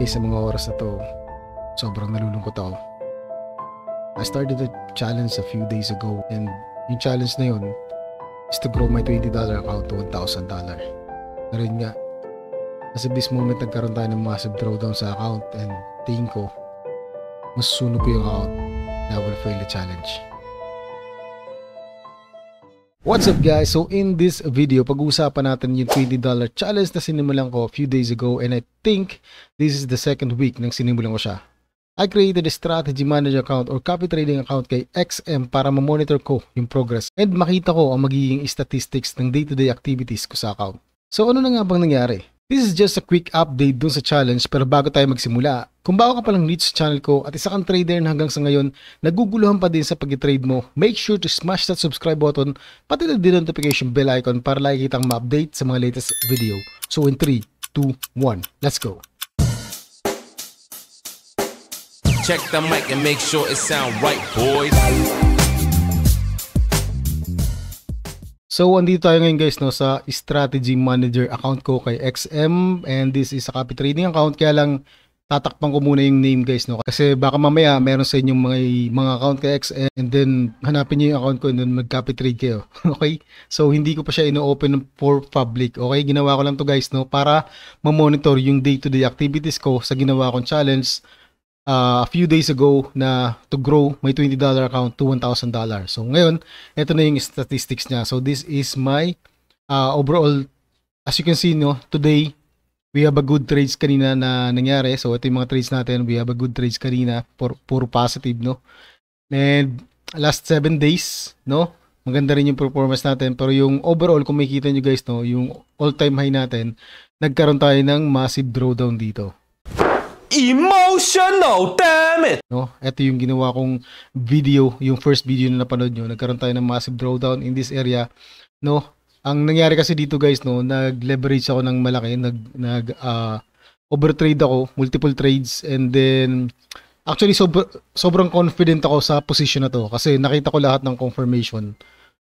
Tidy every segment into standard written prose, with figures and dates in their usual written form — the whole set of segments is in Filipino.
Sa mga oras na to, sobrang nalulungkot ako. I started a challenge a few days ago, and yung challenge na yun is to grow my $20 account to $1,000. Ngayon nga, as of this moment, nagkaroon tayo ng massive drawdown sa account, and tingin ko, masusunog ko yung account na will fail the challenge. What's up guys? So in this video, pag-uusapan natin yung $20 challenge na sinimulan ko a few days ago, and I think this is the second week nang sinimulan ko siya. I created a strategy manager account or copy trading account kay XM para ma-monitor ko yung progress and makita ko ang magiging statistics ng day-to-day activities ko sa account. So ano na nga bang nangyari? This is just a quick update dun sa challenge, pero bago tayo magsimula, kung bago ka palang new sa channel ko at isa kang trader na hanggang sa ngayon naguguluhan pa din sa pag-trade mo, make sure to smash that subscribe button pati na din notification bell icon para lagi kitang ma-update sa mga latest video. So in 3, 2, 1, let's go! Check the mic and make sure it sound right, boys. So, andito tayo ngayon guys sa strategy manager account ko kay XM, and this is a copy trading account, kaya lang tatakpan ko muna yung name guys kasi baka mamaya meron sa inyong mga account kay XM and then hanapin niyo yung account ko and then mag-copy trade kayo. Okay? So, hindi ko pa siya ino-open for public. Okay? Ginawa ko lang to guys para ma-monitor yung day-to-day activities ko sa ginawa kong challenge a few days ago na to grow my $20 account to $1,000. So ngayon, ito na yung statistics niya. So this is my overall, as you can see today we have a good trades kanina na nangyari. So ito yung mga trades natin, we have a good trades kanina, puro positive and last 7 days maganda rin yung performance natin, pero yung overall kung makikita nyo guys yung all time high natin, nagkaroon tayo ng massive drawdown dito. Emotional, damn it! Ito yung ginawa kong video, yung first video na napanood nyo. Nagkaroon tayo ng massive drawdown in this area. Ang nangyari kasi dito guys, nag-leverage ako ng malaki, overtrade ako, multiple trades, and then actually sobrang confident ako sa position na to kasi nakita ko lahat ng confirmation.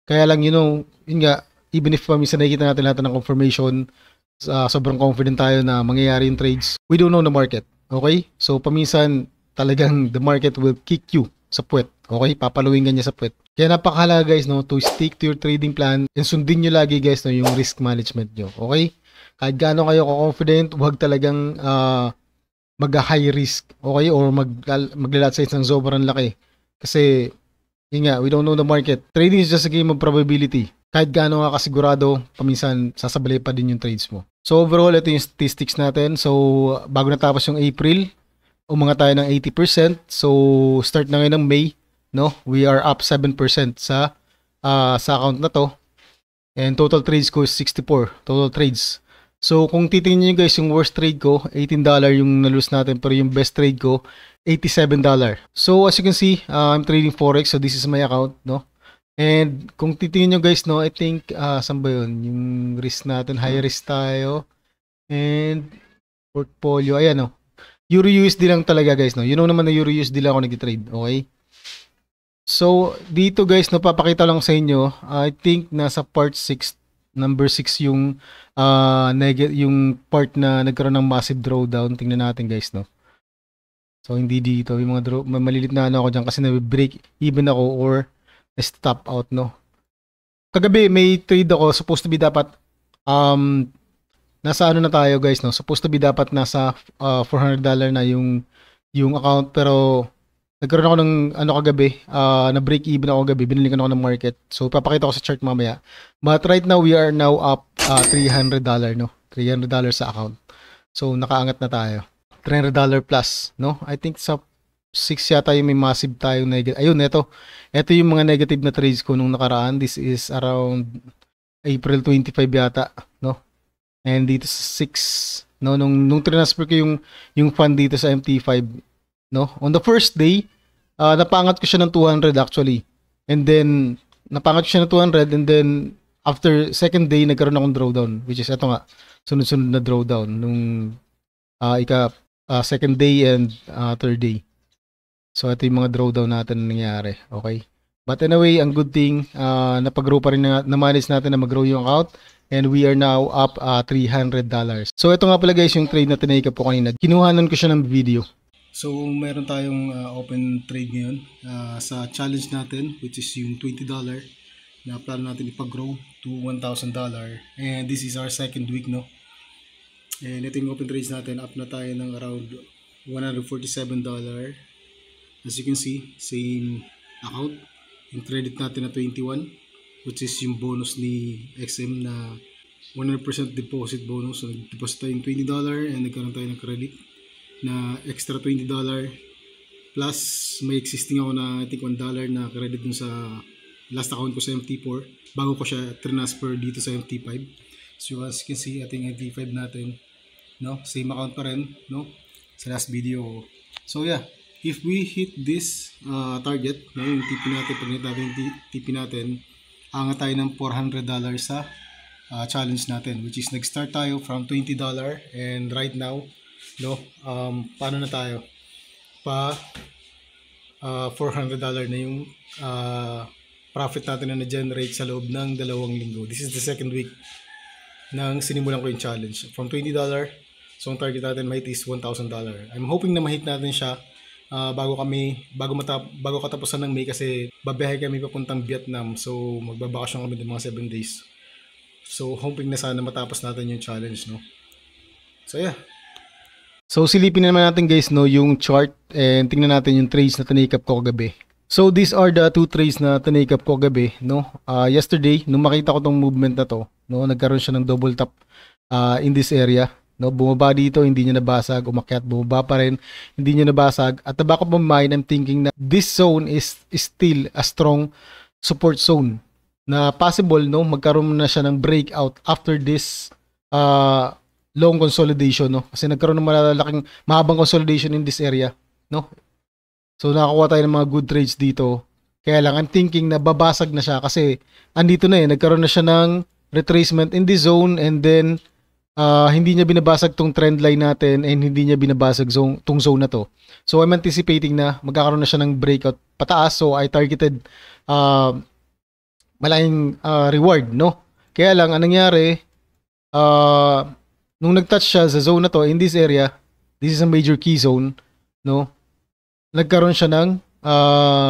Kaya lang yun nga, even if minsan nakikita natin lahat ng confirmation, sobrang confident tayo na mangyayari yung trades, we don't know the market. Okay? So, paminsan, talagang the market will kick you sa puwet. Okay? Papaluin ka niya sa puwet. Kaya napakahalaga guys, to stick to your trading plan and sundin nyo lagi guys, yung risk management nyo. Okay? Kahit gaano kayo confident, huwag talagang mag-high risk. Okay? Or maglalat size ng sobrang laki. Kasi, yun nga, we don't know the market. Trading is just a game of probability. Kahit gaano ka kasigurado, paminsan sasabalay pa din yung trades mo. So overall, ito yung statistics natin. So bago natapos yung April, umangat tayo ng 80%. So start na ngayon ng May, we are up 7% sa account na to. And total trades ko is 64 total trades. So kung titingnan niyo guys, yung worst trade ko, $18 yung nalose natin, pero yung best trade ko, $87. So as you can see, I'm trading Forex, so this is my account, And kung titingnan nyo guys, I think, saan ba yun? Yung risk natin, high risk tayo. And portfolio, ayan Euro USD lang talaga guys, You know naman na Euro USD lang ako nag-trade, okay? So, dito guys, papakita lang sa inyo, I think nasa part 6, number 6 yung, yung part na nagkaroon ng massive drawdown. Tingnan natin guys, So, hindi dito. Yung mga malilit na ako dyan kasi na-break even ako or stop out, Kagabi may trade ako, supposed to be dapat nasa na tayo guys, supposed to be dapat nasa $400 na yung account, pero nagkaroon ako ng kagabi, na break even ako kagabi, binili ko ng market. So papakita ko sa chart mamaya. But right now we are now up $300, $300 sa account. So nakaangat na tayo. $300 plus, I think sa 6 yata yung may massive tayong negative. Ayun, ito yung mga negative na trades ko nung nakaraan. This is around April 25 yata, And dito sa 6, nung transfer ko yung fund dito sa MT5, On the first day, napangat ko siya ng 200 actually. And then napangat ko siya ng 200, and then after second day nagkaroon akong drawdown, which is ito nga, sunod-sunod na drawdown nung second day and third day. So ito yung mga drawdown natin na nangyari. Okay? But anyway, ang good thing, napag-grow pa rin na manage natin na mag-grow yung account. and we are now up $300. So ito nga pala guys yung trade na tinake up ko kanina. Kinuhanan ko siya ng video. So meron tayong open trade ngayon sa challenge natin, which is yung $20 na plano natin ipag-grow to $1,000, and this is our second week, no? And ito yung open trades natin, up na tayo ng around $147. As you can see, same account. Yung credit natin na 21, which is yung bonus ni XM na 100% deposit bonus. So nag-deposit tayo yung $20 and nagkaroon tayo ng credit na extra $20, plus may existing ako na I think $1 na credit dun sa last account ko sa MT4 bago ko siya transfer dito sa MT5. So as you can see, ating MT5 natin, no, same account pa rin, no, sa last video. So yeah, if we hit this target, no, yung TP natin, pag hit natin yung TP natin, angat tayo ng $400 sa challenge natin, which is nag-start tayo from $20, and right now, no, paano na tayo? $400 na yung profit natin na na-generate sa loob ng 2 linggo. This is the second week nang sinimulan ko yung challenge. From $20, so ang target natin mahit is $1,000. I'm hoping na mahit natin siya bago katapusan ng May, kasi babiyahe kami papuntang Vietnam. So magbabakasyon kami ng mga 7 days. So hoping na sana matapos natin yung challenge, no? So yeah. So silipin naman natin guys, no, yung chart, and tingnan natin yung trades na tinake up ko kagabi. So these are the two trades na tinake up ko kagabi, no? Yesterday, nung makita ko tong movement na to, no, nagkaroon siya ng double top in this area, no? Bumaba dito, hindi niya nabasag, umakyat, bumaba pa rin, hindi niya nabasag. At the back of my mind, I'm thinking na this zone is still a strong support zone, na possible, no, magkaroon na siya ng breakout after this long consolidation, no? Kasi nagkaroon ng mahabang consolidation in this area, no? So nakakuha tayo ng mga good trades dito. Kaya lang I'm thinking na babasag na siya kasi andito na nagkaroon na siya ng retracement in this zone, and then hindi niya binabasag tong trend line natin, and hindi niya binabasag tong zone na to. So I'm anticipating na magkakaroon na siya ng breakout pataas, so I targeted malaking reward, no? Kaya lang anong nangyari, nung nag-touch siya sa zone na to, in this area, this is a major key zone, no? Nagkaroon siya ng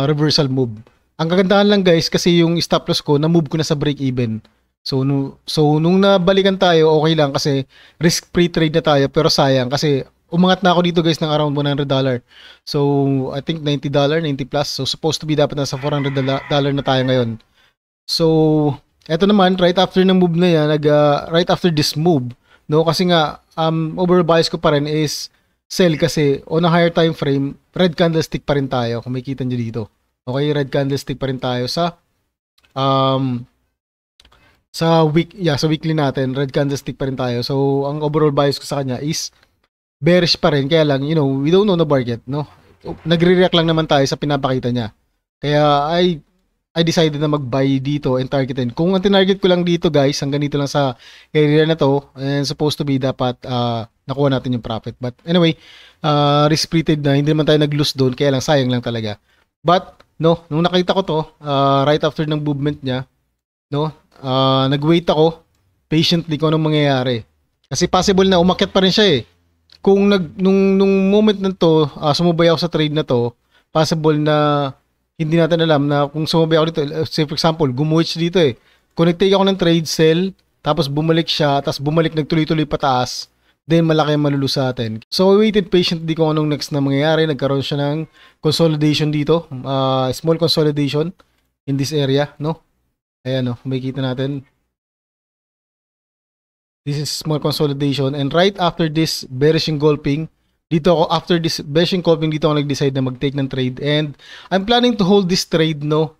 reversal move. Ang kagandahan lang guys, kasi yung stop loss ko, na-move ko na sa break even. So nung nabalikan tayo, okay lang kasi risk-free trade na tayo, pero sayang kasi umangat na ako dito guys ng around $100. So I think $90, 90 plus. So supposed to be dapat nasa $400 na tayo ngayon. So eto naman, right after ng move na yan, right after this move, no, kasi nga overall bias ko pa rin is sell, kasi on a higher time frame, red candlestick pa rin tayo, kung makikita nyo dito. Okay, red candlestick pa rin tayo sa weekly natin, red candlestick pa rin tayo. So ang overall bias ko sa kanya is bearish pa rin, kaya lang, you know, we don't know the market, no? Nagre-react lang naman tayo sa pinapakita niya. Kaya I decided na mag-buy dito and targetin. Kung ang tinarget ko lang dito guys, hanggang dito lang sa area na to, and supposed to be dapat nakuha natin yung profit. But anyway, risk-free trade na, hindi naman tayo nag-lose doon, kaya lang sayang lang talaga. But no, nung nakita ko to, right after ng movement niya, no, nag-wait ako patiently kung anong mangyayari. Kasi possible na umakyat pa rin siya eh. Kung nung moment na to, sumubay ako sa trade na to, possible na hindi natin alam na kung sumabay ako dito, say for example, gumuhit dito eh. Kung nag-take ako ng trade sell, tapos bumalik siya, tapos bumalik nagtuloy-tuloy pataas, then malaki ang malulus sa atin. So I waited patiently kung anong next na mangyayari. Nagkaroon siya ng consolidation dito, small consolidation in this area, no? Ayan, no, makikita natin. This is small consolidation, and right after this bearish engulfing, dito ako, after this bearish engulfing, dito ako nag-decide na mag-take ng trade, and I'm planning to hold this trade, no,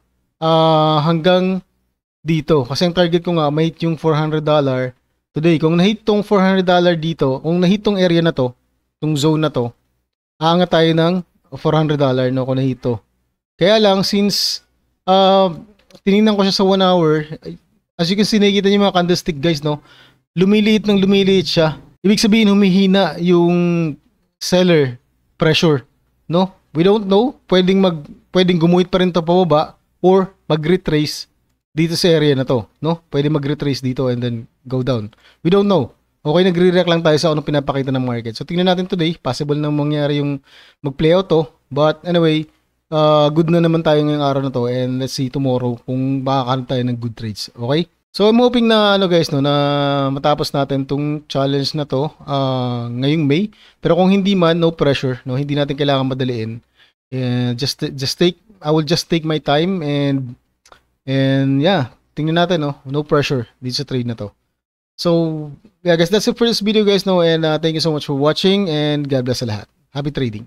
hanggang dito, kasi ang target ko nga mahit yung $400 today. Kung nahit tong $400 dito, kung nahit tong area na to, tong zone na to, aangat tayo ng $400, no, kung nahit to. Kaya lang, since tinignan ko siya sa 1 hour, as you can see, nakikita niyo mga candlestick guys, no, lumiliit ng lumiliit siya. Ibig sabihin, humihina yung seller pressure, no? We don't know, pwedeng gumuhit pa rin to pababa, or mag-retrace dito sa area na to, no? Pwede mag-retrace dito and then go down. We don't know. Okay, nagre-react lang tayo sa anong pinapakita ng market. So, tingnan natin today. Possible na mangyari yung mag-play out to. But anyway, good na naman tayo ngayong araw na to. And let's see tomorrow kung makakaroon tayo ng good trades. Okay? So, I'm hoping na, guys, no, na matapos natin tong challenge na to ngayong May. Pero kung hindi man, no pressure. No? Hindi natin kailangan madaliin. And I will just take my time and yeah, tingnan natin, no pressure dito sa trade na to. So, yeah guys, that's it for this video guys, and thank you so much for watching and God bless sa lahat. Happy trading.